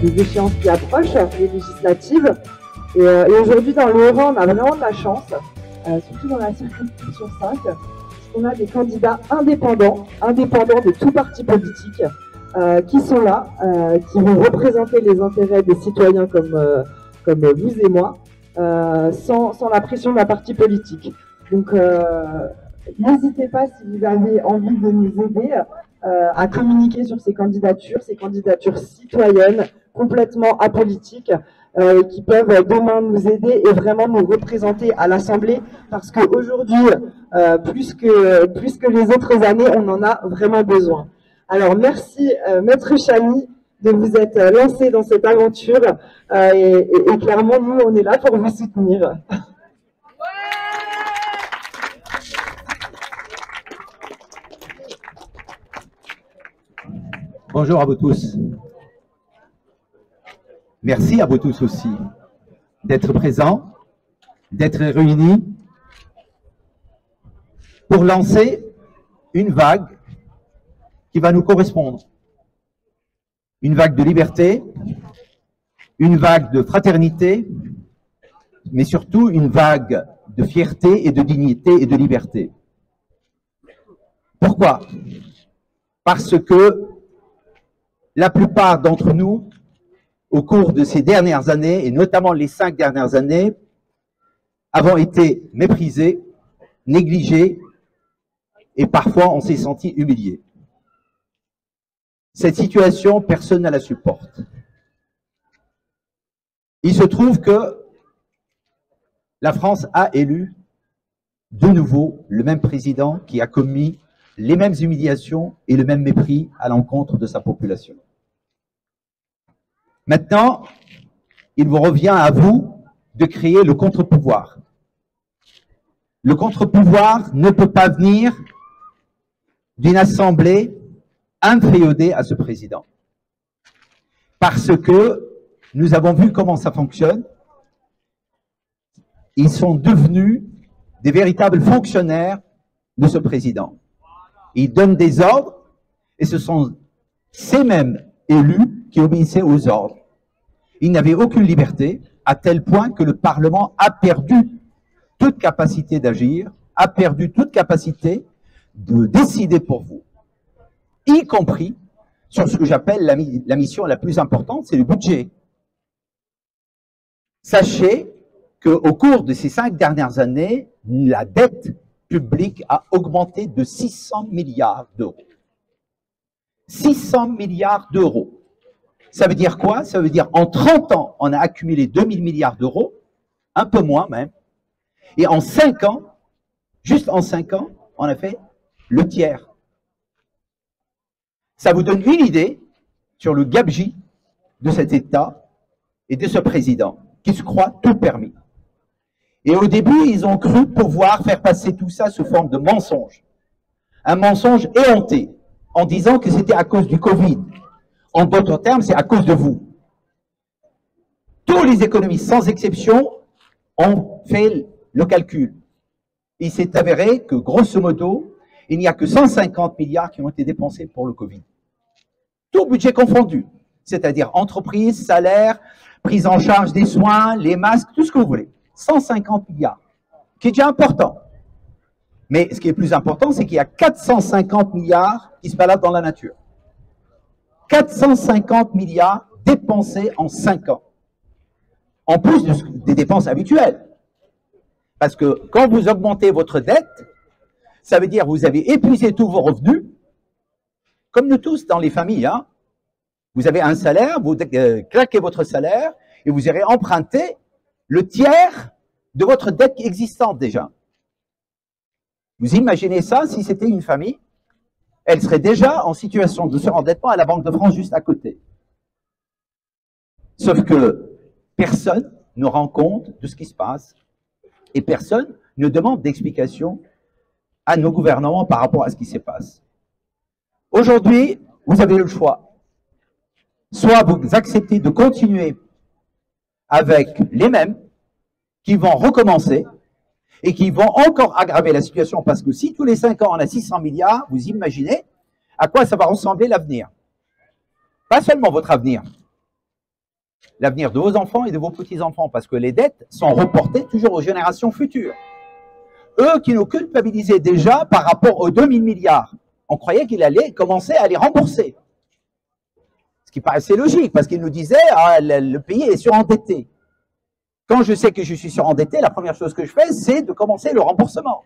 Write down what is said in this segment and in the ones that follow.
des échéances qui approchent, les législatives. Et aujourd'hui, dans le Haut-Rhin, on a vraiment de la chance, surtout dans la circonscription 5, on a des candidats indépendants de tout parti politique, qui sont là, qui vont représenter les intérêts des citoyens comme vous et moi, sans la pression d'un parti politique. Donc, n'hésitez pas, si vous avez envie de nous aider, à communiquer sur ces candidatures citoyennes, complètement apolitiques, qui peuvent demain nous aider et vraiment nous représenter à l'Assemblée, parce qu'aujourd'hui, plus que les autres années, on en a vraiment besoin. Alors merci Maître Chamy de vous être lancé dans cette aventure et clairement nous on est là pour vous soutenir. Bonjour à vous tous. Merci à vous tous aussi d'être présents, d'être réunis pour lancer une vague qui va nous correspondre. Une vague de liberté, une vague de fraternité, mais surtout une vague de fierté et de dignité et de liberté. Pourquoi? Parce que la plupart d'entre nous, au cours de ces dernières années, et notamment les 5 dernières années, avons été méprisés, négligés, et parfois on s'est senti humiliés. Cette situation, personne ne la supporte. Il se trouve que la France a élu de nouveau le même président qui a commis les mêmes humiliations et le même mépris à l'encontre de sa population. Maintenant, il vous revient à vous de créer le contre-pouvoir. Le contre-pouvoir ne peut pas venir d'une assemblée inféodée à ce président. Parce que nous avons vu comment ça fonctionne. Ils sont devenus des véritables fonctionnaires de ce président. Ils donnent des ordres et ce sont ces mêmes élus qui obéissaient aux ordres. Ils n'avaient aucune liberté, à tel point que le Parlement a perdu toute capacité d'agir, a perdu toute capacité de décider pour vous, y compris sur ce que j'appelle la mission la plus importante, c'est le budget. Sachez qu'au cours de ces 5 dernières années, la dette publique a augmenté de 600 milliards d'euros. 600 milliards d'euros. Ça veut dire quoi? Ça veut dire en 30 ans, on a accumulé 2000 milliards d'euros, un peu moins même, et en 5 ans, juste en 5 ans, on a fait le tiers. Ça vous donne une idée sur le gabegie de cet État et de ce président, qui se croit tout permis. Et au début, ils ont cru pouvoir faire passer tout ça sous forme de mensonge. Un mensonge éhonté, en disant que c'était à cause du Covid. En d'autres termes, c'est à cause de vous. Tous les économistes, sans exception, ont fait le calcul. Il s'est avéré que, grosso modo, il n'y a que 150 milliards qui ont été dépensés pour le Covid. Tout budget confondu, c'est-à-dire entreprises, salaires, prise en charge des soins, les masques, tout ce que vous voulez. 150 milliards, qui est déjà important. Mais ce qui est plus important, c'est qu'il y a 450 milliards qui se baladent dans la nature. 450 milliards dépensés en 5 ans. En plus des dépenses habituelles. Parce que quand vous augmentez votre dette, ça veut dire que vous avez épuisé tous vos revenus, comme nous tous dans les familles. Hein. Vous avez un salaire, vous claquez votre salaire et vous irez emprunter le tiers de votre dette existante déjà. Vous imaginez ça si c'était une famille? Elle serait déjà en situation de surendettement à la Banque de France juste à côté. Sauf que personne ne rend compte de ce qui se passe et personne ne demande d'explication à nos gouvernements par rapport à ce qui se passe. Aujourd'hui, vous avez le choix. Soit vous acceptez de continuer avec les mêmes qui vont recommencer et qui vont encore aggraver la situation, parce que si tous les 5 ans on a 600 milliards, vous imaginez à quoi ça va ressembler l'avenir. Pas seulement votre avenir, l'avenir de vos enfants et de vos petits-enfants, parce que les dettes sont reportées toujours aux générations futures. Eux qui nous culpabilisaient déjà par rapport aux 2000 milliards, on croyait qu'il allait commencer à les rembourser. Ce qui paraissait logique, parce qu'ils nous disaient ah, le pays est surendetté. Quand je sais que je suis surendetté, la première chose que je fais, c'est de commencer le remboursement.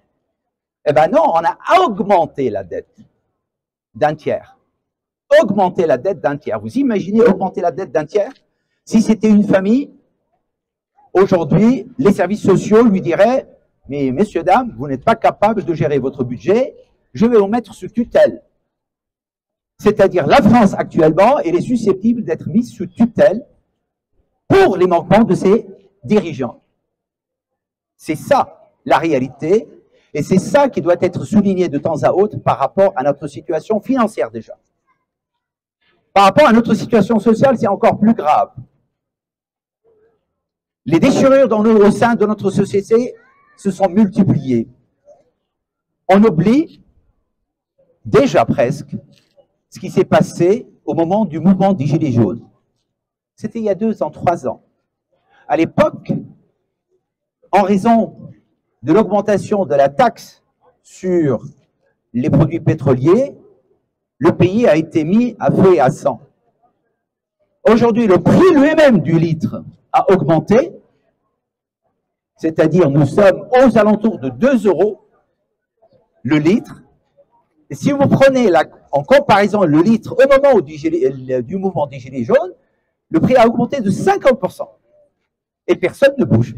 Eh bien non, on a augmenté la dette d'un tiers. Augmenter la dette d'un tiers. Vous imaginez augmenter la dette d'un tiers? Si c'était une famille, aujourd'hui, les services sociaux lui diraient « Mais messieurs, dames, vous n'êtes pas capables de gérer votre budget, je vais vous mettre sous tutelle. » C'est-à-dire la France actuellement, elle est susceptible d'être mise sous tutelle pour les manquements de ses dirigeants. C'est ça la réalité, et c'est ça qui doit être souligné de temps à autre par rapport à notre situation financière déjà. Par rapport à notre situation sociale, c'est encore plus grave. Les déchirures au sein de notre société se sont multipliées. On oublie déjà presque ce qui s'est passé au moment du mouvement des Gilets jaunes. C'était il y a 2 ans, 3 ans. À l'époque, en raison de l'augmentation de la taxe sur les produits pétroliers, le pays a été mis à feu et à sang. Aujourd'hui, le prix lui-même du litre a augmenté, c'est-à-dire nous sommes aux alentours de 2 € le litre. Et si vous prenez en comparaison le litre au moment du mouvement des Gilets jaunes, le prix a augmenté de 50%. Et personne ne bouge.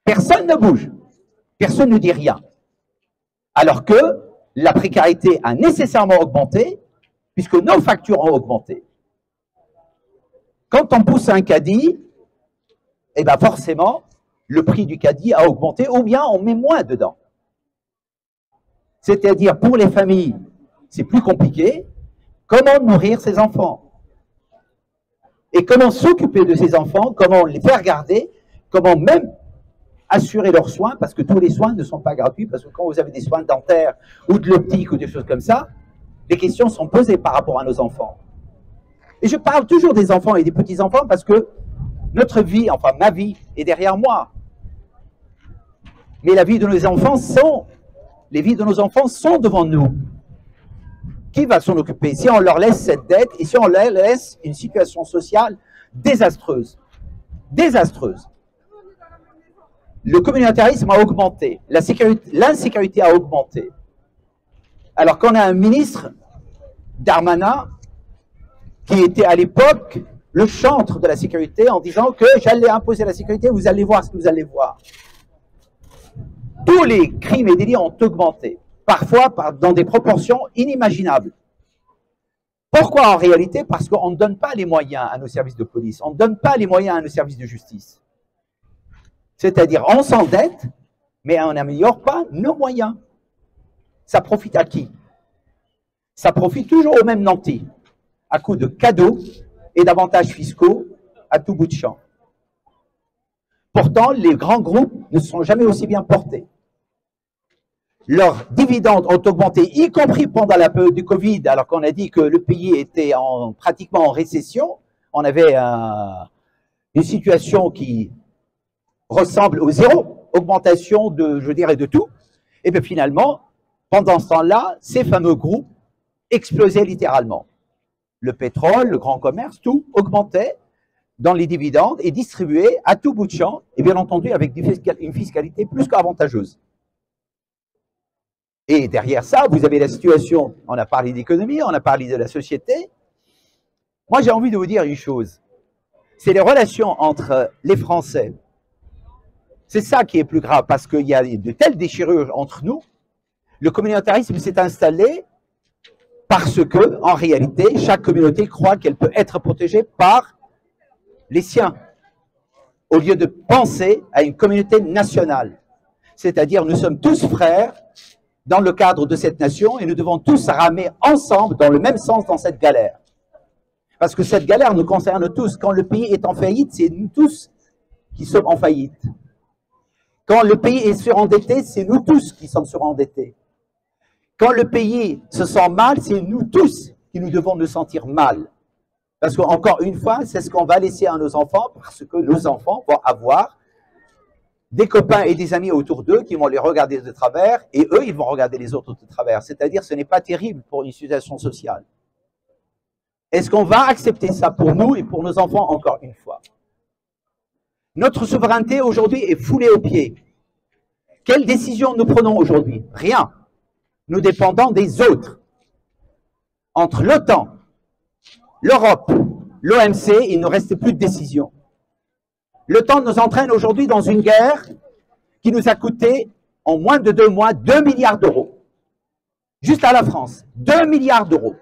Personne ne bouge. Personne ne dit rien. Alors que la précarité a nécessairement augmenté, puisque nos factures ont augmenté. Quand on pousse un caddie, eh bien forcément, le prix du caddie a augmenté, ou bien on met moins dedans. C'est-à-dire, pour les familles, c'est plus compliqué. Comment nourrir ses enfants? Et comment s'occuper de ces enfants? Comment les faire garder? Comment même assurer leurs soins? Parce que tous les soins ne sont pas gratuits, parce que quand vous avez des soins dentaires ou de l'optique ou des choses comme ça, les questions sont posées par rapport à nos enfants. Et je parle toujours des enfants et des petits-enfants parce que notre vie, enfin ma vie, est derrière moi. Mais la vie de nos enfants les vies de nos enfants sont devant nous. Qui va s'en occuper si on leur laisse cette dette et si on leur laisse une situation sociale désastreuse? Désastreuse. Le communautarisme a augmenté, l'insécurité a augmenté. Alors qu'on a un ministre, Darmanin, qui était à l'époque le chantre de la sécurité en disant que j'allais imposer la sécurité, vous allez voir ce que vous allez voir. Tous les crimes et délits ont augmenté, parfois dans des proportions inimaginables. Pourquoi en réalité? Parce qu'on ne donne pas les moyens à nos services de police, on ne donne pas les moyens à nos services de justice. C'est-à-dire, on s'endette, mais on n'améliore pas nos moyens. Ça profite à qui? Ça profite toujours aux mêmes nantis, à coup de cadeaux et d'avantages fiscaux à tout bout de champ. Pourtant, les grands groupes ne se sont jamais aussi bien portés. Leurs dividendes ont augmenté, y compris pendant la période du Covid, alors qu'on a dit que le pays était pratiquement en récession. On avait une situation qui ressemble au zéro, augmentation je dirais, de tout. Et bien finalement, pendant ce temps-là, ces fameux groupes explosaient littéralement. Le pétrole, le grand commerce, tout augmentait dans les dividendes et distribuait à tout bout de champ, et bien entendu avec une fiscalité plus qu'avantageuse. Et derrière ça, vous avez la situation, on a parlé d'économie, on a parlé de la société. Moi, j'ai envie de vous dire une chose, c'est les relations entre les Français. C'est ça qui est plus grave, parce qu'il y a de telles déchirures entre nous. Le communautarisme s'est installé parce que, en réalité, chaque communauté croit qu'elle peut être protégée par les siens, au lieu de penser à une communauté nationale. C'est-à-dire, nous sommes tous frères dans le cadre de cette nation et nous devons tous ramer ensemble dans le même sens dans cette galère. Parce que cette galère nous concerne tous. Quand le pays est en faillite, c'est nous tous qui sommes en faillite. Quand le pays est surendetté, c'est nous tous qui sommes surendettés. Quand le pays se sent mal, c'est nous tous qui nous devons nous sentir mal. Parce qu'encore une fois, c'est ce qu'on va laisser à nos enfants, parce que nos enfants vont avoir des copains et des amis autour d'eux qui vont les regarder de travers, et eux, ils vont regarder les autres de travers. C'est-à-dire, ce n'est pas terrible pour une situation sociale. Est-ce qu'on va accepter ça pour nous et pour nos enfants, encore une fois? Notre souveraineté aujourd'hui est foulée aux pieds. Quelles décisions nous prenons aujourd'hui? Rien. Nous dépendons des autres. Entre l'OTAN, l'Europe, l'OMC, il ne reste plus de décisions. L'OTAN nous entraîne aujourd'hui dans une guerre qui nous a coûté, en moins de 2 mois, 2 milliards d'euros. Juste à la France, 2 milliards d'euros.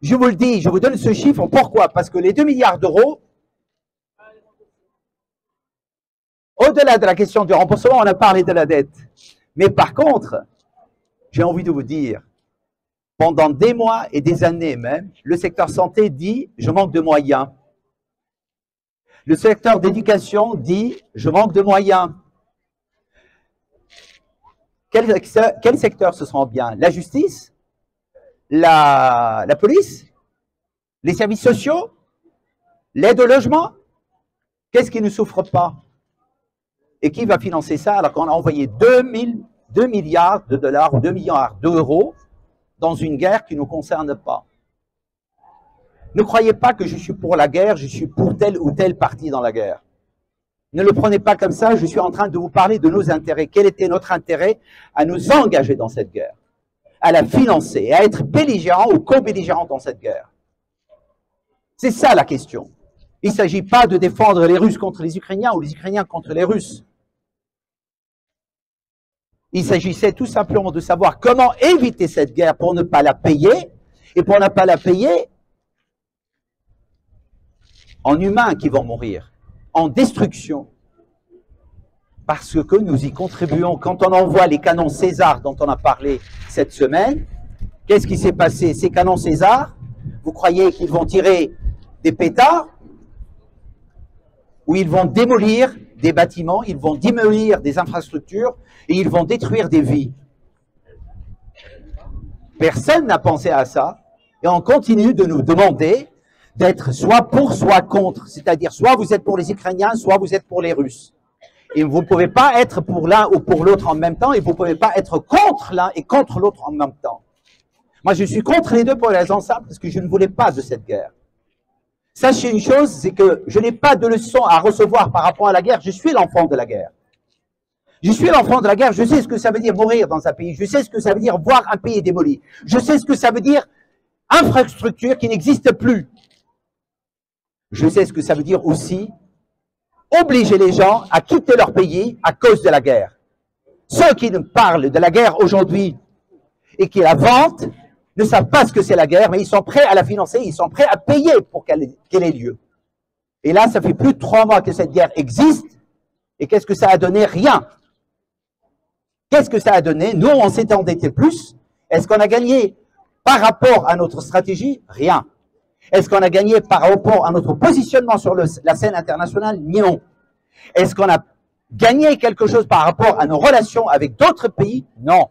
Je vous le dis, je vous donne ce chiffre. Pourquoi? Parce que les 2 milliards d'euros, au-delà de la question du remboursement, on a parlé de la dette. Mais par contre, j'ai envie de vous dire, pendant des mois et des années même, le secteur santé dit « je manque de moyens ». Le secteur d'éducation dit « je manque de moyens ». Quel secteur se sent bien? La justice? La police? Les services sociaux? L'aide au logement? Qu'est-ce qui ne souffre pas? Et qui va financer ça alors qu'on a envoyé 2 milliards de dollars ou 2 milliards d'euros dans une guerre qui ne nous concerne pas? Ne croyez pas que je suis pour la guerre, je suis pour telle ou telle partie dans la guerre. Ne le prenez pas comme ça, je suis en train de vous parler de nos intérêts. Quel était notre intérêt à nous engager dans cette guerre, à la financer, à être belligérant ou co-belligérant dans cette guerre? C'est ça la question. Il ne s'agit pas de défendre les Russes contre les Ukrainiens ou les Ukrainiens contre les Russes. Il s'agissait tout simplement de savoir comment éviter cette guerre pour ne pas la payer, et pour ne pas la payer en humains qui vont mourir, en destruction. Parce que nous y contribuons. Quand on envoie les canons César dont on a parlé cette semaine, qu'est-ce qui s'est passé? Ces canons César, vous croyez qu'ils vont tirer des pétards? Ou ils vont démolir des bâtiments, ils vont démolir des infrastructures et ils vont détruire des vies? Personne n'a pensé à ça et on continue de nous demander d'être soit pour, soit contre. C'est-à-dire, soit vous êtes pour les Ukrainiens, soit vous êtes pour les Russes. Et vous ne pouvez pas être pour l'un ou pour l'autre en même temps, et vous ne pouvez pas être contre l'un et contre l'autre en même temps. Moi, je suis contre les deux pour la raison simple, parce que je ne voulais pas de cette guerre. Sachez une chose, c'est que je n'ai pas de leçon à recevoir par rapport à la guerre. Je suis l'enfant de la guerre. Je suis l'enfant de la guerre, je sais ce que ça veut dire mourir dans un pays, je sais ce que ça veut dire voir un pays démoli, je sais ce que ça veut dire infrastructure qui n'existe plus. Je sais ce que ça veut dire aussi obliger les gens à quitter leur pays à cause de la guerre. Ceux qui nous parlent de la guerre aujourd'hui et qui la vantent ne savent pas ce que c'est la guerre, mais ils sont prêts à la financer, ils sont prêts à payer pour qu'elle ait lieu. Et là, ça fait plus de 3 mois que cette guerre existe, et qu'est-ce que ça a donné? Rien. Qu'est-ce que ça a donné? Nous, on s'est endetté plus. Est-ce qu'on a gagné par rapport à notre stratégie? Rien. Est-ce qu'on a gagné par rapport à notre positionnement sur la scène internationale? Non. Est-ce qu'on a gagné quelque chose par rapport à nos relations avec d'autres pays? Non.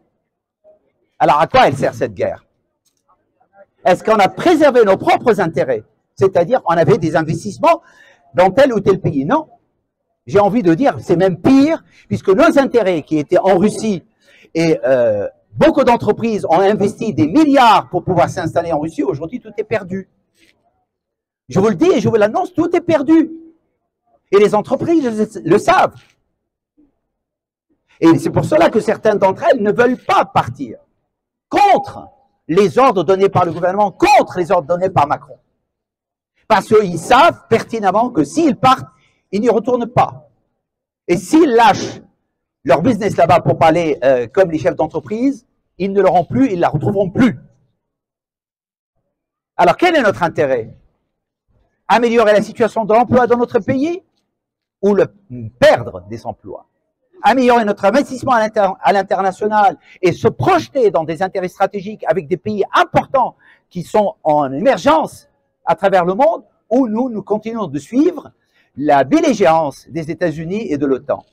Alors à quoi elle sert cette guerre? Est-ce qu'on a préservé nos propres intérêts? C'est-à-dire on avait des investissements dans tel ou tel pays? Non. J'ai envie de dire, c'est même pire, puisque nos intérêts qui étaient en Russie et beaucoup d'entreprises ont investi des milliards pour pouvoir s'installer en Russie, aujourd'hui tout est perdu. Je vous le dis et je vous l'annonce, tout est perdu. Et les entreprises le savent. Et c'est pour cela que certaines d'entre elles ne veulent pas partir contre les ordres donnés par le gouvernement, contre les ordres donnés par Macron. Parce qu'ils savent pertinemment que s'ils partent, ils n'y retournent pas. Et s'ils lâchent leur business là-bas pour parler comme les chefs d'entreprise, ils ne l'auront plus, ils ne la retrouveront plus. Alors quel est notre intérêt? Améliorer la situation de l'emploi dans notre pays ou perdre des emplois? Améliorer notre investissement à l'international et se projeter dans des intérêts stratégiques avec des pays importants qui sont en émergence à travers le monde, ou nous continuons de suivre la belligérance des États-Unis et de l'OTAN?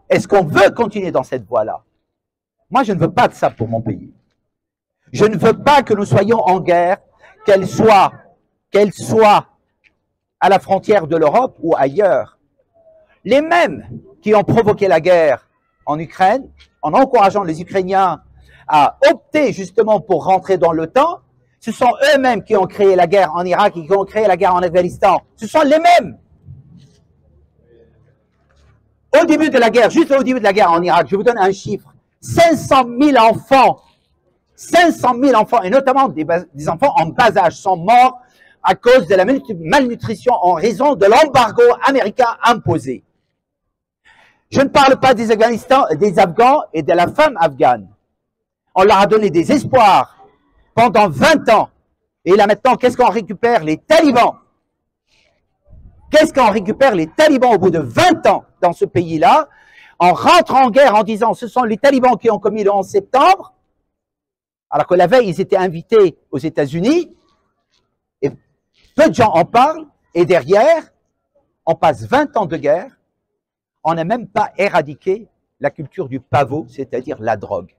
Est-ce qu'on veut continuer dans cette voie-là? Moi, je ne veux pas de ça pour mon pays. Je ne veux pas que nous soyons en guerre, qu'elle soit qu'elles soient à la frontière de l'Europe ou ailleurs. Les mêmes qui ont provoqué la guerre en Ukraine, en encourageant les Ukrainiens à opter justement pour rentrer dans l'OTAN, ce sont eux-mêmes qui ont créé la guerre en Irak et qui ont créé la guerre en Afghanistan. Ce sont les mêmes. Au début de la guerre, juste au début de la guerre en Irak, je vous donne un chiffre, 500 000 enfants, et notamment des enfants en bas âge, sont morts à cause de la malnutrition en raison de l'embargo américain imposé. Je ne parle pas des Afghans et de la femme afghane. On leur a donné des espoirs pendant 20 ans. Et là maintenant, qu'est-ce qu'on récupère? Les talibans. Qu'est-ce qu'on récupère? Les talibans au bout de 20 ans dans ce pays-là, en rentrant en guerre en disant ce sont les talibans qui ont commis le 11 septembre, alors que la veille, ils étaient invités aux États-Unis, et peu de gens en parlent, et derrière, on passe 20 ans de guerre, on n'a même pas éradiqué la culture du pavot, c'est-à-dire la drogue.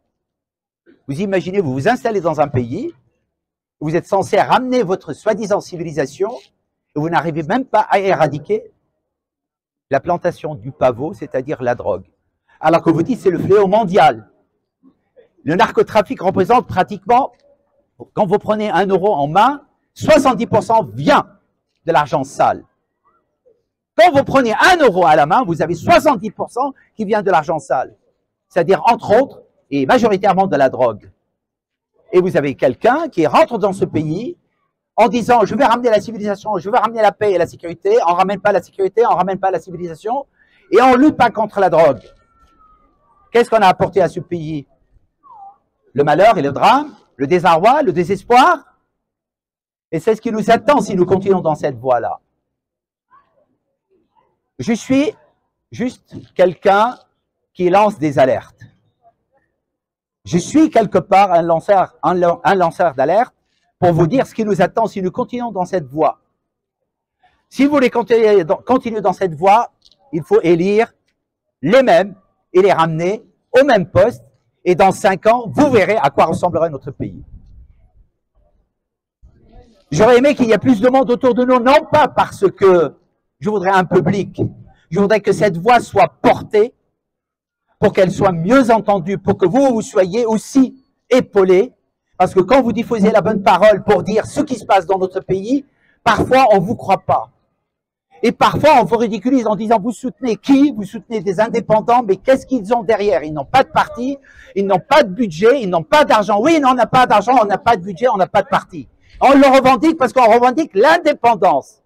Vous imaginez, vous vous installez dans un pays, vous êtes censé ramener votre soi-disant civilisation, et vous n'arrivez même pas à éradiquer la plantation du pavot, c'est-à-dire la drogue. Alors que vous dites c'est le fléau mondial. Le narcotrafic représente pratiquement, quand vous prenez 1 euro en main, 70% vient de l'argent sale. Quand vous prenez 1 euro à la main, vous avez 70% qui vient de l'argent sale. C'est-à-dire, entre autres, et majoritairement de la drogue. Et vous avez quelqu'un qui rentre dans ce pays en disant « je vais ramener la civilisation, je vais ramener la paix et la sécurité », on ne ramène pas la sécurité, on ne ramène pas la civilisation, et on ne lutte pas contre la drogue. Qu'est-ce qu'on a apporté à ce pays? Le malheur et le drame, le désarroi, le désespoir. Et c'est ce qui nous attend si nous continuons dans cette voie-là. Je suis juste quelqu'un qui lance des alertes. Je suis quelque part un lanceur d'alerte pour vous dire ce qui nous attend si nous continuons dans cette voie. Si vous voulez continuer dans cette voie, il faut élire les mêmes et les ramener au même poste. Et dans 5 ans, vous verrez à quoi ressemblerait notre pays. J'aurais aimé qu'il y ait plus de monde autour de nous, non pas parce que je voudrais un public, je voudrais que cette voix soit portée pour qu'elle soit mieux entendue, pour que vous soyez aussi épaulés, parce que quand vous diffusez la bonne parole pour dire ce qui se passe dans notre pays, parfois on ne vous croit pas. Et parfois, on vous ridiculise en disant, vous soutenez qui? Vous soutenez des indépendants, mais qu'est-ce qu'ils ont derrière? Ils n'ont pas de parti, ils n'ont pas de budget, ils n'ont pas d'argent. Oui, non, on n'a pas d'argent, on n'a pas de budget, on n'a pas de parti. On le revendique parce qu'on revendique l'indépendance.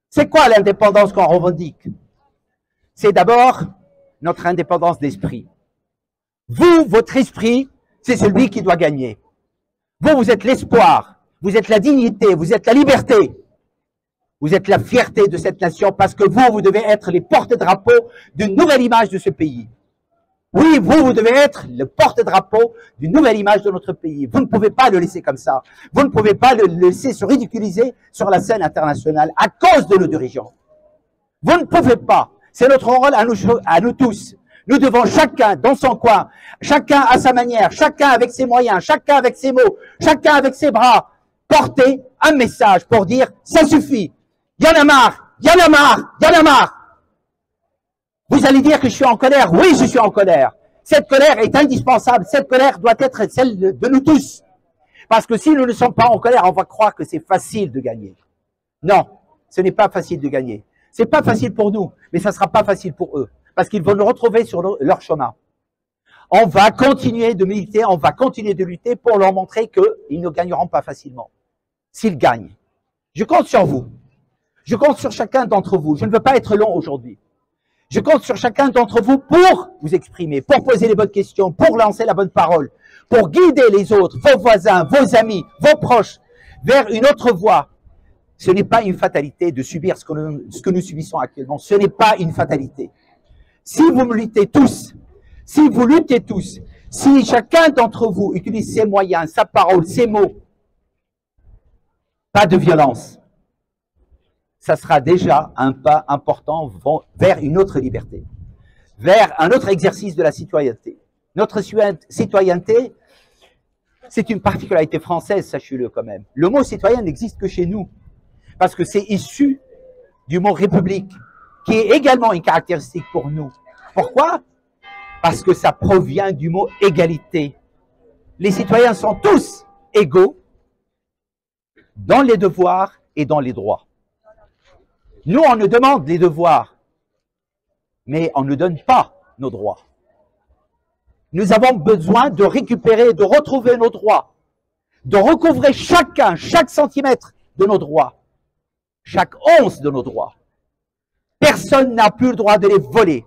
C'est quoi l'indépendance qu'on revendique? C'est d'abord notre indépendance d'esprit. Vous, votre esprit, c'est celui qui doit gagner. Vous, vous êtes l'espoir, vous êtes la dignité, vous êtes la liberté. Vous êtes la fierté de cette nation parce que vous, vous devez être les porte-drapeaux d'une nouvelle image de ce pays. Oui, vous devez être le porte-drapeau d'une nouvelle image de notre pays. Vous ne pouvez pas le laisser comme ça. Vous ne pouvez pas le laisser se ridiculiser sur la scène internationale à cause de nos dirigeants. Vous ne pouvez pas. C'est notre rôle à nous tous. Nous devons chacun dans son coin, chacun à sa manière, chacun avec ses moyens, chacun avec ses mots, chacun avec ses bras, porter un message pour dire « ça suffit ». Il y en a marre, il y en a marre, il y en a marre. Vous allez dire que je suis en colère. Oui, je suis en colère. Cette colère est indispensable. Cette colère doit être celle de nous tous. Parce que si nous ne sommes pas en colère, on va croire que c'est facile de gagner. Non, ce n'est pas facile de gagner. C'est pas facile pour nous, mais ça sera pas facile pour eux. Parce qu'ils vont nous retrouver sur leur chemin. On va continuer de militer, on va continuer de lutter pour leur montrer qu'ils ne gagneront pas facilement. S'ils gagnent. Je compte sur vous. Je compte sur chacun d'entre vous. Je ne veux pas être long aujourd'hui. Je compte sur chacun d'entre vous pour vous exprimer, pour poser les bonnes questions, pour lancer la bonne parole, pour guider les autres, vos voisins, vos amis, vos proches, vers une autre voie. Ce n'est pas une fatalité de subir ce que nous subissons actuellement. Ce n'est pas une fatalité. Si vous luttez tous, si chacun d'entre vous utilise ses moyens, sa parole, ses mots, pas de violence, ça sera déjà un pas important vers une autre liberté, vers un autre exercice de la citoyenneté. Notre citoyenneté, c'est une particularité française, sachez-le quand même. Le mot citoyen n'existe que chez nous. parce que c'est issu du mot république, qui est également une caractéristique pour nous. Pourquoi? Parce que ça provient du mot égalité. Les citoyens sont tous égaux dans les devoirs et dans les droits. Nous, on nous demande les devoirs, mais on ne donne pas nos droits. Nous avons besoin de récupérer, de retrouver nos droits, de recouvrer chacun, chaque centimètre de nos droits, chaque once de nos droits. Personne n'a plus le droit de les voler.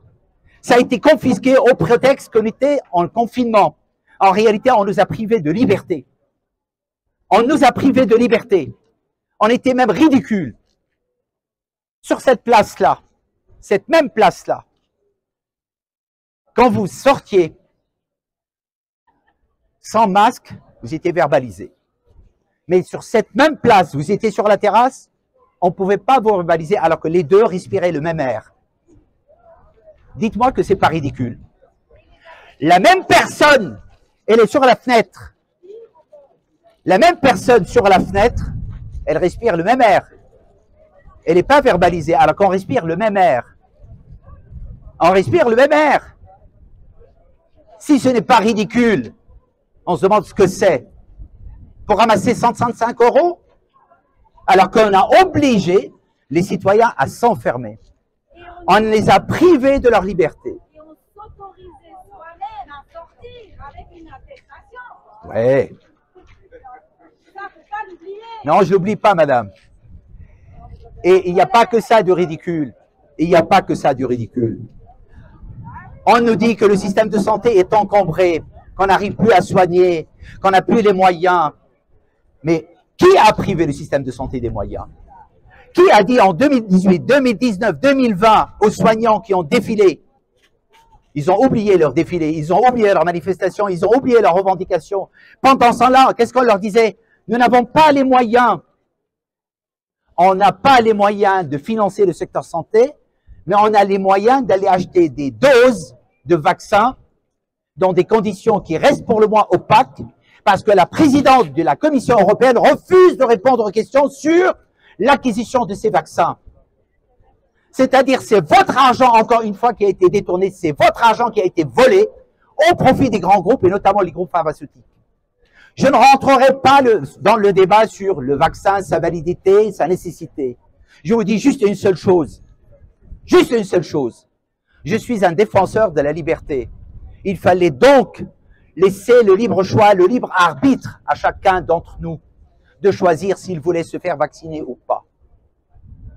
Ça a été confisqué au prétexte qu'on était en confinement. En réalité, on nous a privés de liberté. On nous a privés de liberté. On était même ridicules. Sur cette place-là, cette même place-là, quand vous sortiez sans masque, vous étiez verbalisé. Mais sur cette même place, vous étiez sur la terrasse, on ne pouvait pas vous verbaliser alors que les deux respiraient le même air. Dites-moi que c'est pas ridicule. La même personne, elle est sur la fenêtre. La même personne sur la fenêtre, elle respire le même air. Elle n'est pas verbalisée alors qu'on respire le même air. On respire le même air. Si ce n'est pas ridicule, on se demande ce que c'est. Pour ramasser 135 € alors qu'on a obligé les citoyens à s'enfermer. On les a privés de leur liberté. Et on s'autorisait soi-même à sortir avec une attestation. Ouais. Ça, faut pas l'oublier. Non, je l'oublie pas, madame. Et il n'y a pas que ça de ridicule. Il n'y a pas que ça du ridicule. On nous dit que le système de santé est encombré, qu'on n'arrive plus à soigner, qu'on n'a plus les moyens. Mais qui a privé le système de santé des moyens? Qui a dit en 2018, 2019, 2020 aux soignants qui ont défilé? Ils ont oublié leur défilé, ils ont oublié leurs manifestations, ils ont oublié leurs revendications. Pendant ce temps-là, qu'est-ce qu'on leur disait? Nous n'avons pas les moyens. On n'a pas les moyens de financer le secteur santé, mais on a les moyens d'aller acheter des doses de vaccins dans des conditions qui restent pour le moins opaques, parce que la présidente de la Commission européenne refuse de répondre aux questions sur l'acquisition de ces vaccins. C'est-à-dire, c'est votre argent, encore une fois, qui a été détourné, c'est votre argent qui a été volé au profit des grands groupes, et notamment les groupes pharmaceutiques. Je ne rentrerai pas dans le débat sur le vaccin, sa validité, sa nécessité. Je vous dis juste une seule chose. Juste une seule chose. Je suis un défenseur de la liberté. Il fallait donc laisser le libre choix, le libre arbitre à chacun d'entre nous de choisir s'il voulait se faire vacciner ou pas.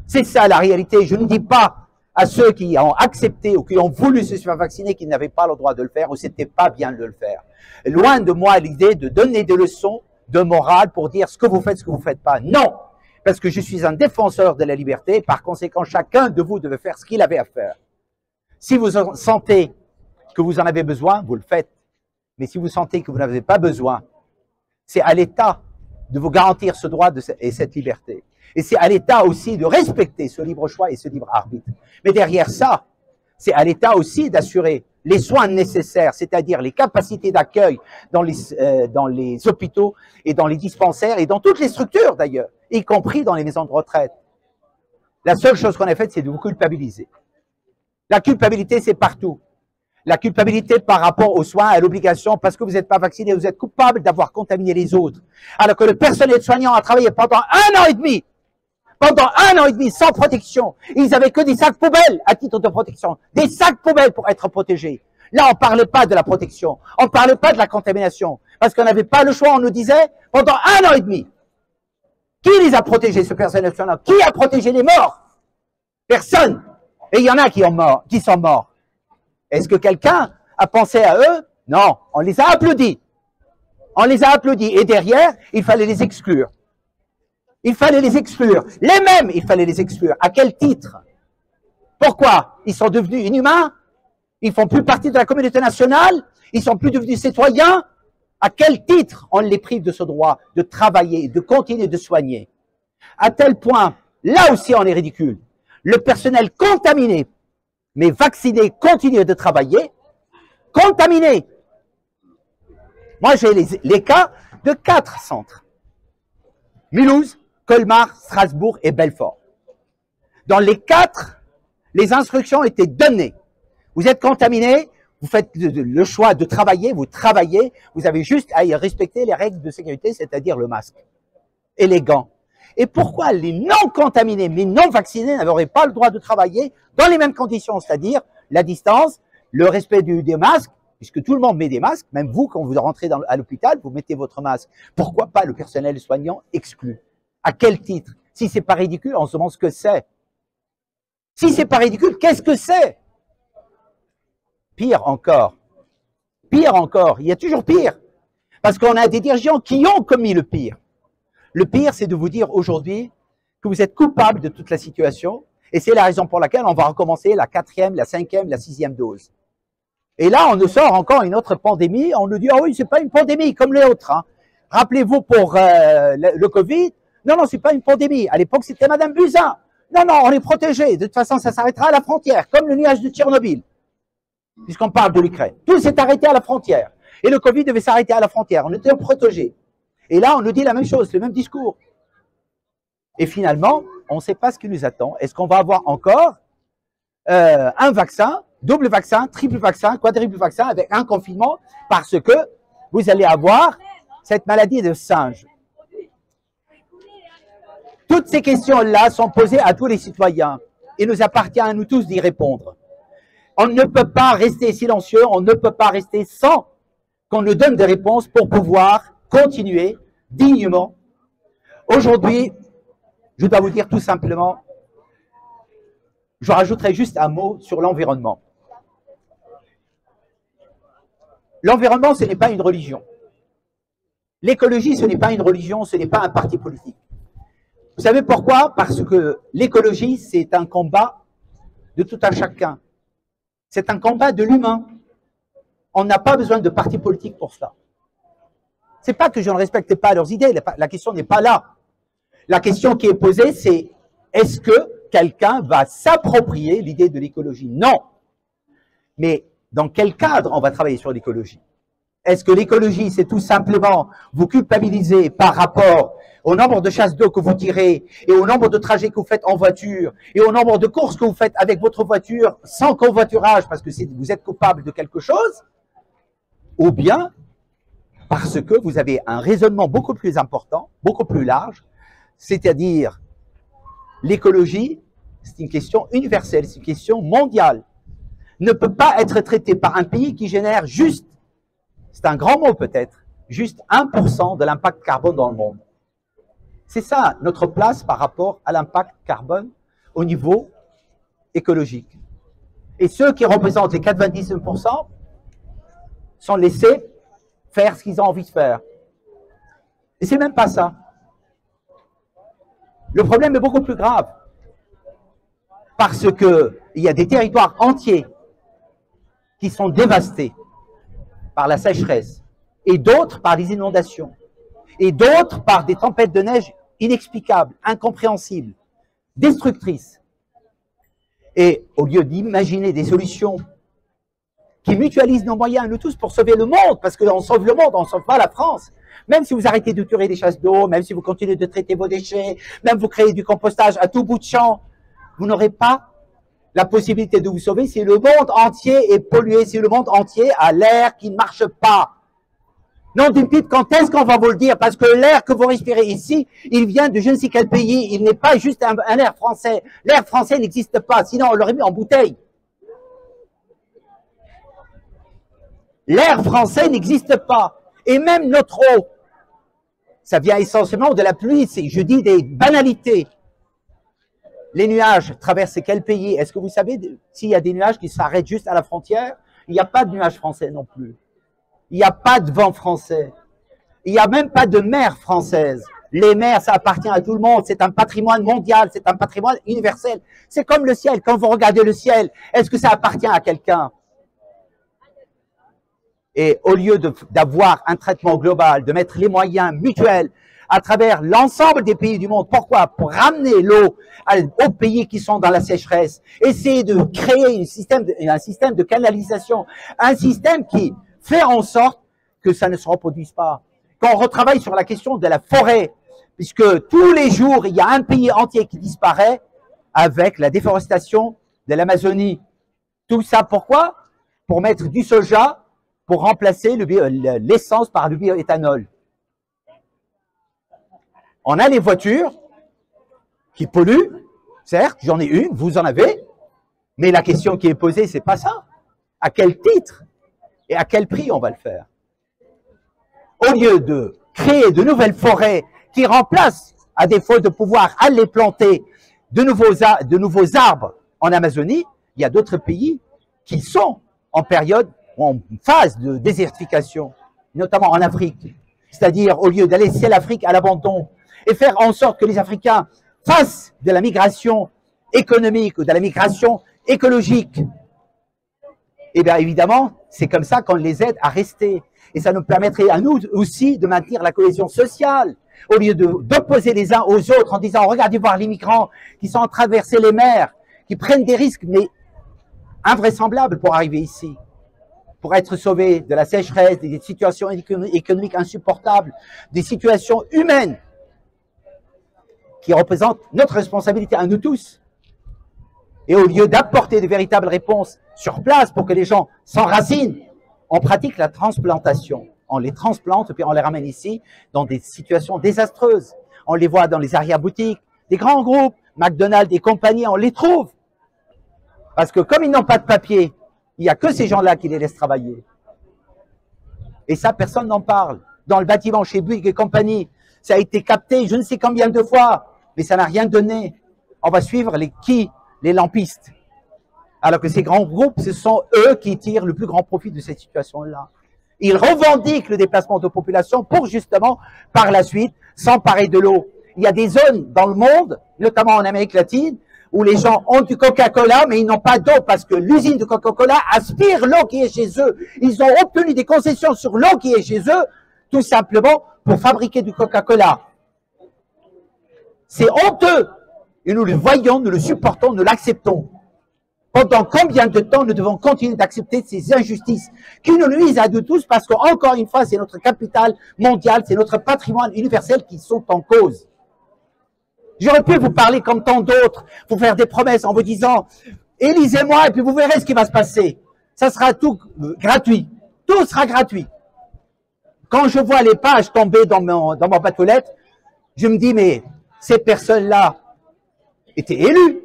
C'est ça la réalité. Je ne dis pas à ceux qui ont accepté ou qui ont voulu se faire vacciner qu'ils n'avaient pas le droit de le faire ou c'était pas bien de le faire. Loin de moi l'idée de donner des leçons de morale pour dire ce que vous faites, ce que vous ne faites pas. Non, parce que je suis un défenseur de la liberté. Par conséquent, chacun de vous devait faire ce qu'il avait à faire. Si vous sentez que vous en avez besoin, vous le faites. Mais si vous sentez que vous n'avez pas besoin, c'est à l'État de vous garantir ce droit et cette liberté. Et c'est à l'État aussi de respecter ce libre choix et ce libre arbitre. Mais derrière ça, c'est à l'État aussi d'assurer les soins nécessaires, c'est-à-dire les capacités d'accueil dans les hôpitaux et dans les dispensaires et dans toutes les structures d'ailleurs, y compris dans les maisons de retraite. La seule chose qu'on a faite, c'est de vous culpabiliser. La culpabilité, c'est partout. La culpabilité par rapport aux soins, à l'obligation, parce que vous n'êtes pas vacciné, vous êtes coupable d'avoir contaminé les autres. Alors que le personnel soignant a travaillé pendant 1 an et demi, sans protection. Ils n'avaient que des sacs poubelles à titre de protection. Des sacs poubelles pour être protégés. Là, on ne parlait pas de la protection. On ne parlait pas de la contamination. Parce qu'on n'avait pas le choix, on nous disait, pendant 1 an et demi. Qui les a protégés, ce personnel soignant? Qui a protégé les morts? Personne. Et il y en a qui sont morts. Est-ce que quelqu'un a pensé à eux? Non, on les a applaudis. On les a applaudis. Et derrière, il fallait les exclure. Il fallait les exclure. Les mêmes, il fallait les exclure. À quel titre? Pourquoi? Ils sont devenus inhumains? Ils font plus partie de la communauté nationale? Ils sont plus devenus citoyens? À quel titre on les prive de ce droit de travailler, de continuer de soigner? À tel point, là aussi on est ridicule. Le personnel contaminé, mais vacciné, continue de travailler, contaminé. Moi, j'ai les cas de 4 centres. Mulhouse, Colmar, Strasbourg et Belfort. Dans les 4, les instructions étaient données. Vous êtes contaminé, vous faites le choix de travailler, vous travaillez, vous avez juste à y respecter les règles de sécurité, c'est-à-dire le masque et les gants. Et pourquoi les non contaminés mais non vaccinés n'auraient pas le droit de travailler dans les mêmes conditions, c'est-à-dire la distance, le respect des masques, puisque tout le monde met des masques, même vous, quand vous rentrez à l'hôpital, vous mettez votre masque. Pourquoi pas le personnel soignant exclu? À quel titre? Si c'est pas ridicule, on se demande ce que c'est. Si c'est pas ridicule, qu'est-ce que c'est? Pire encore, il y a toujours pire, parce qu'on a des dirigeants qui ont commis le pire. Le pire, c'est de vous dire aujourd'hui que vous êtes coupable de toute la situation, et c'est la raison pour laquelle on va recommencer la 4e, la 5e, la 6e dose. Et là, on nous sort encore une autre pandémie, on nous dit « Ah oui, c'est pas une pandémie comme les autres. Hein. » Rappelez-vous pour le Covid, non, c'est pas une pandémie. À l'époque, c'était Madame Buzyn. Non, on est protégé. De toute façon, ça s'arrêtera à la frontière, comme le nuage de Tchernobyl. Puisqu'on parle de l'Ukraine. Tout s'est arrêté à la frontière. Et le Covid devait s'arrêter à la frontière. On était protégés. Et là, on nous dit la même chose, le même discours. Et finalement, on ne sait pas ce qui nous attend. Est-ce qu'on va avoir encore un vaccin, double vaccin, triple vaccin, quadruple vaccin, avec un confinement, parce que vous allez avoir cette maladie de singe. Toutes ces questions-là sont posées à tous les citoyens. Il nous appartient à nous tous d'y répondre. On ne peut pas rester silencieux, on ne peut pas rester sans qu'on nous donne des réponses pour pouvoir continuer dignement. Aujourd'hui, je dois vous dire tout simplement, je rajouterai juste un mot sur l'environnement. L'environnement, ce n'est pas une religion. L'écologie, ce n'est pas une religion, ce n'est pas un parti politique. Vous savez pourquoi? Parce que l'écologie, c'est un combat de tout un chacun. C'est un combat de l'humain. On n'a pas besoin de parti politique pour cela. C'est pas que je ne respecte pas leurs idées, la question n'est pas là. La question qui est posée, c'est est-ce que quelqu'un va s'approprier l'idée de l'écologie? Non. Mais dans quel cadre on va travailler sur l'écologie? Est-ce que l'écologie, c'est tout simplement vous culpabiliser par rapport au nombre de chasses d'eau que vous tirez et au nombre de trajets que vous faites en voiture et au nombre de courses que vous faites avec votre voiture sans covoiturage parce que vous êtes coupable de quelque chose? Ou bien parce que vous avez un raisonnement beaucoup plus important, beaucoup plus large, c'est-à-dire l'écologie, c'est une question universelle, c'est une question mondiale, ne peut pas être traitée par un pays qui génère juste, c'est un grand mot peut-être, juste 1% de l'impact carbone dans le monde. C'est ça notre place par rapport à l'impact carbone au niveau écologique. Et ceux qui représentent les 99% sont laissés faire ce qu'ils ont envie de faire. Et c'est même pas ça. Le problème est beaucoup plus grave. Parce que il y a des territoires entiers qui sont dévastés par la sécheresse, et d'autres par les inondations, et d'autres par des tempêtes de neige inexplicables, incompréhensibles, destructrices. Et au lieu d'imaginer des solutions qui mutualisent nos moyens, nous tous, pour sauver le monde, parce qu'on sauve le monde, on ne sauve pas la France. Même si vous arrêtez de tuer des chasses d'eau, même si vous continuez de traiter vos déchets, même vous créez du compostage à tout bout de champ, vous n'aurez pas la possibilité de vous sauver si le monde entier est pollué, si le monde entier a l'air qui ne marche pas. Non, d'une petite, quand est-ce qu'on va vous le dire? Parce que l'air que vous respirez ici, il vient de je ne sais quel pays, il n'est pas juste un air français. L'air français n'existe pas, sinon on l'aurait mis en bouteille. L'air français n'existe pas. Et même notre eau, ça vient essentiellement de la pluie, je dis des banalités. Les nuages traversent quel pays? Est-ce que vous savez s'il y a des nuages qui s'arrêtent juste à la frontière? Il n'y a pas de nuages français non plus. Il n'y a pas de vent français. Il n'y a même pas de mer française. Les mers, ça appartient à tout le monde. C'est un patrimoine mondial, c'est un patrimoine universel. C'est comme le ciel. Quand vous regardez le ciel, est-ce que ça appartient à quelqu'un? Et au lieu d'avoir un traitement global, de mettre les moyens mutuels à travers l'ensemble des pays du monde. Pourquoi? Pour ramener l'eau aux pays qui sont dans la sécheresse. Essayer de créer un système de canalisation, un système qui fait en sorte que ça ne se reproduise pas. Quand on retravaille sur la question de la forêt, puisque tous les jours, il y a un pays entier qui disparaît avec la déforestation de l'Amazonie. Tout ça pourquoi? Pour mettre du soja, pour remplacer l'essence par le bioéthanol. On a les voitures qui polluent, certes, j'en ai une, vous en avez, mais la question qui est posée, c'est pas ça. À quel titre et à quel prix on va le faire? Au lieu de créer de nouvelles forêts qui remplacent, à défaut de pouvoir aller planter de nouveaux arbres en Amazonie, il y a d'autres pays qui sont en période ou en phase de désertification, notamment en Afrique. C'est-à-dire, au lieu d'aller laisser l'Afrique à l'abandon et faire en sorte que les Africains fassent de la migration économique ou de la migration écologique, eh bien évidemment, c'est comme ça qu'on les aide à rester. Et ça nous permettrait à nous aussi de maintenir la cohésion sociale, au lieu d'opposer les uns aux autres en disant « Regardez voir les migrants qui sont en train de traverser les mers, qui prennent des risques, mais invraisemblables pour arriver ici, pour être sauvés de la sécheresse, des situations économiques insupportables, des situations humaines qui représentent notre responsabilité à nous tous. » Et au lieu d'apporter de véritables réponses sur place pour que les gens s'enracinent, on pratique la transplantation. On les transplante puis on les ramène ici dans des situations désastreuses. On les voit dans les arrière-boutiques, des grands groupes, McDonald's et compagnie, on les trouve. Parce que comme ils n'ont pas de papier, il n'y a que ces gens-là qui les laissent travailler. Et ça, personne n'en parle. Dans le bâtiment chez Bouygues et compagnie, ça a été capté je ne sais combien de fois, mais ça n'a rien donné. On va suivre les lampistes. Alors que ces grands groupes, ce sont eux qui tirent le plus grand profit de cette situation-là. Ils revendiquent le déplacement de population pour justement, par la suite, s'emparer de l'eau. Il y a des zones dans le monde, notamment en Amérique latine, où les gens ont du Coca-Cola, mais ils n'ont pas d'eau parce que l'usine de Coca-Cola aspire l'eau qui est chez eux. Ils ont obtenu des concessions sur l'eau qui est chez eux, tout simplement pour fabriquer du Coca-Cola. C'est honteux. Et nous le voyons, nous le supportons, nous l'acceptons. Pendant combien de temps nous devons continuer d'accepter ces injustices qui nous nuisent à nous tous parce qu'encore une fois, c'est notre capital mondial, c'est notre patrimoine universel qui sont en cause. J'aurais pu vous parler comme tant d'autres, vous faire des promesses en vous disant « Élisez-moi et puis vous verrez ce qui va se passer. Ça sera tout gratuit. Tout sera gratuit. » Quand je vois les pages tomber dans mon boîte aux lettres, je me dis « Mais ces personnes-là étaient élues.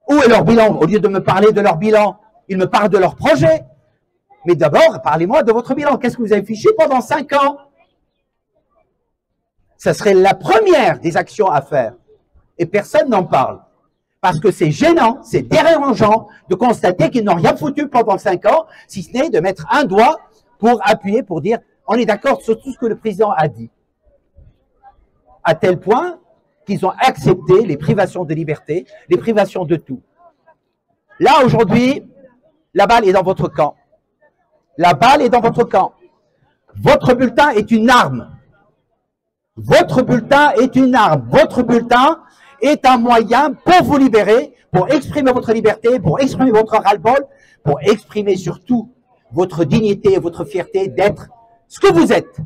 Où est leur bilan? Au lieu de me parler de leur bilan, ils me parlent de leur projet. Mais d'abord, parlez-moi de votre bilan. Qu'est-ce que vous avez fiché pendant 5 ans? Ça serait la première des actions à faire. Et personne n'en parle. Parce que c'est gênant, c'est dérangeant de constater qu'ils n'ont rien foutu pendant 5 ans, si ce n'est de mettre un doigt pour appuyer, pour dire on est d'accord sur tout ce que le président a dit. À tel point qu'ils ont accepté les privations de liberté, les privations de tout. Là, aujourd'hui, la balle est dans votre camp. La balle est dans votre camp. Votre bulletin est une arme. Votre bulletin est une arme. Votre bulletin est un moyen pour vous libérer, pour exprimer votre liberté, pour exprimer votre ras-le-bol, pour exprimer surtout votre dignité et votre fierté d'être ce que vous êtes.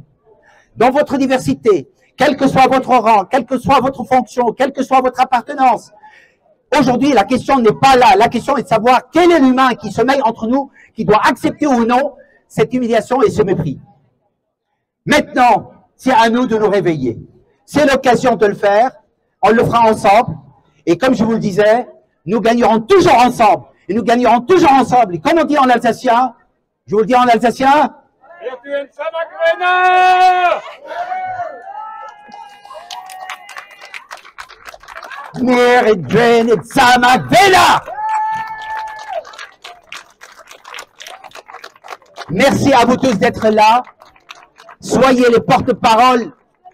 Dans votre diversité, quel que soit votre rang, quelle que soit votre fonction, quelle que soit votre appartenance. Aujourd'hui, la question n'est pas là. La question est de savoir quel est l'humain qui se mêle entre nous, qui doit accepter ou non cette humiliation et ce mépris. Maintenant, c'est à nous de nous réveiller. C'est l'occasion de le faire. On le fera ensemble. Et comme je vous le disais, nous gagnerons toujours ensemble. Et nous gagnerons toujours ensemble. Et comme on dit en alsacien, je vous le dis en alsacien, merci à vous tous d'être là. Soyez les porte-parole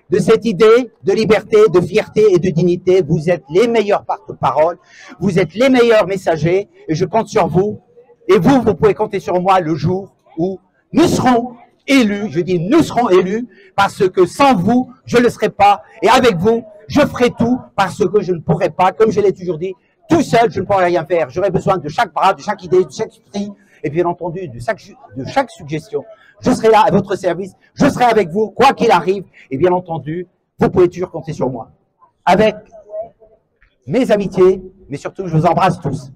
de cette idée de liberté, de fierté et de dignité. Vous êtes les meilleurs porte-parole, vous êtes les meilleurs messagers et je compte sur vous. Et vous, vous pouvez compter sur moi le jour où nous serons élus. Je dis nous serons élus parce que sans vous, je ne le serai pas. Et avec vous, je ferai tout parce que je ne pourrai pas, comme je l'ai toujours dit, tout seul, je ne pourrai rien faire. J'aurai besoin de chaque bras, de chaque idée, de chaque esprit et bien entendu de chaque suggestion. Je serai là à votre service, je serai avec vous, quoi qu'il arrive, et bien entendu, vous pouvez toujours compter sur moi. Avec mes amitiés, mais surtout, je vous embrasse tous.